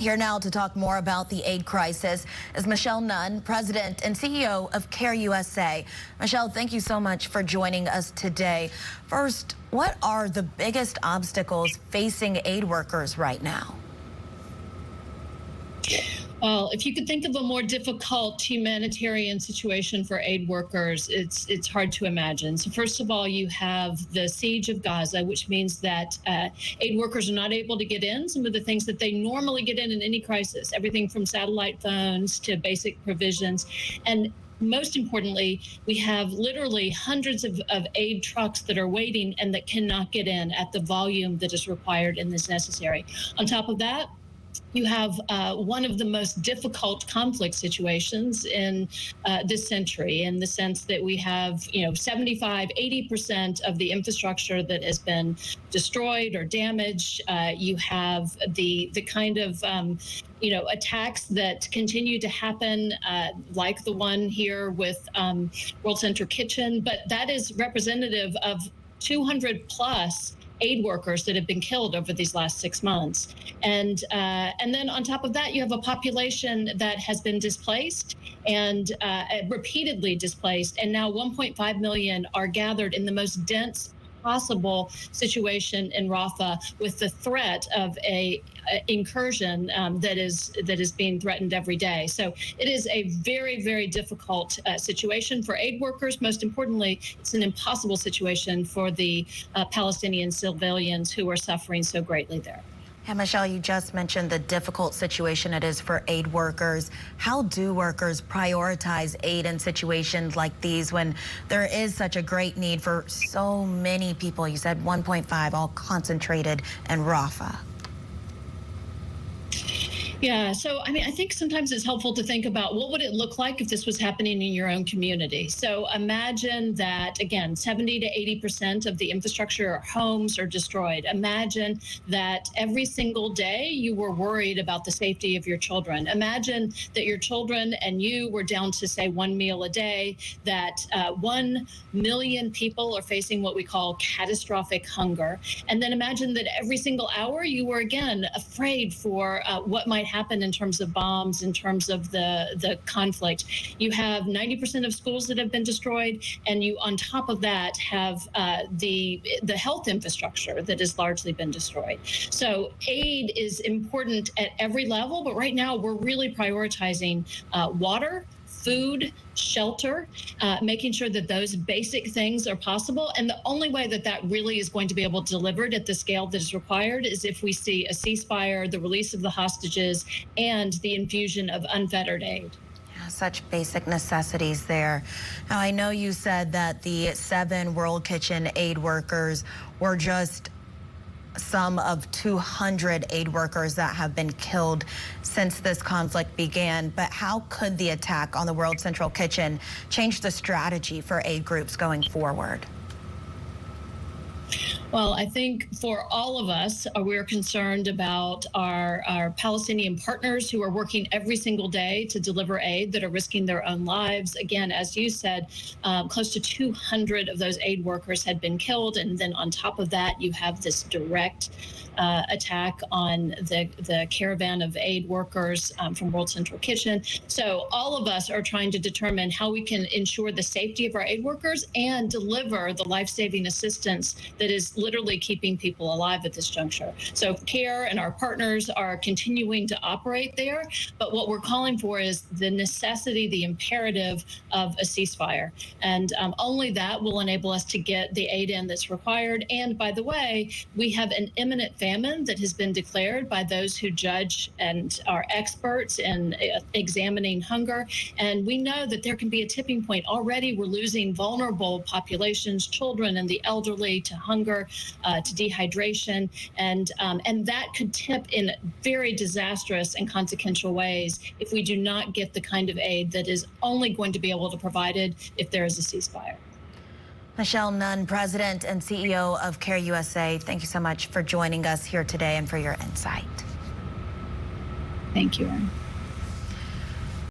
Here now to talk more about the aid crisis is Michelle Nunn, President and CEO of Care USA. Michelle, thank you so much for joining us today. First, what are the biggest obstacles facing aid workers right now? Well, if you could think of a more difficult humanitarian situation for aid workers, it's hard to imagine. So first of all, you have the siege of Gaza, which means that aid workers are not able to get in some of the things that they normally get in any crisis, everything from satellite phones to basic provisions. And most importantly, we have literally hundreds of aid trucks that are waiting and that cannot get in at the volume that is required and is necessary. On top of that, you have one of the most difficult conflict situations in this century, in the sense that we have, 75–80% of the infrastructure that has been destroyed or damaged. You have the kind of attacks that continue to happen, like the one here with World Central Kitchen, but that is representative of 200 plus aid workers that have been killed over these last 6 months. And then on top of that, you have a population that has been displaced and repeatedly displaced. And now 1.5 million are gathered in the most dense possible situation in Rafah, with the threat of a incursion that is being threatened every day. So it is a very, very difficult situation for aid workers. Most importantly, it's an impossible situation for the Palestinian civilians who are suffering so greatly there. And Michelle, you just mentioned the difficult situation it is for aid workers. How do workers prioritize aid in situations like these when there is such a great need for so many people? You said 1.5, all concentrated in Rafah. Yeah, so I think sometimes it's helpful to think about what would it look like if this was happening in your own community. So imagine that, again, 70–80% of the infrastructure or homes are destroyed. Imagine that every single day you were worried about the safety of your children. Imagine that your children and you were down to, say, one meal a day, that 1 million people are facing what we call catastrophic hunger. And then imagine that every single hour you were, again, afraid for what might happen in terms of bombs, in terms of the conflict. You have 90% of schools that have been destroyed, and you, on top of that, have the health infrastructure that has largely been destroyed. So aid is important at every level, but right now we're really prioritizing water, food, shelter, making sure that those basic things are possible. And the only way that that really is going to be able to deliver it at the scale that is required is if we see a ceasefire, the release of the hostages, and the infusion of unfettered aid. Such basic necessities there. Now, I know you said that the 7 World Kitchen aid workers were just some of 200 aid workers that have been killed since this conflict began. But how could the attack on the World Central Kitchen change the strategy for aid groups going forward? Well, I think for all of us, we're concerned about our Palestinian partners who are working every single day to deliver aid, that are risking their own lives. Again, as you said, close to 200 of those aid workers had been killed. And then on top of that, you have this direct attack on the caravan of aid workers from World Central Kitchen. So all of us are trying to determine how we can ensure the safety of our aid workers and deliver the life-saving assistance that is literally keeping people alive at this juncture. So CARE and our partners are continuing to operate there, but what we're calling for is the necessity, the imperative of a ceasefire. And only that will enable us to get the aid in that's required. And by the way, we have an imminent famine that has been declared by those who judge and are experts in examining hunger. And we know that there can be a tipping point. Already we're losing vulnerable populations, children and the elderly, to hunger, to dehydration, and that could tip in very disastrous and consequential ways if we do not get the kind of aid that is only going to be able to provide it if there is a ceasefire. Michelle Nunn, President and CEO of Care USA, thank you so much for joining us here today and for your insight. Thank you, Erin.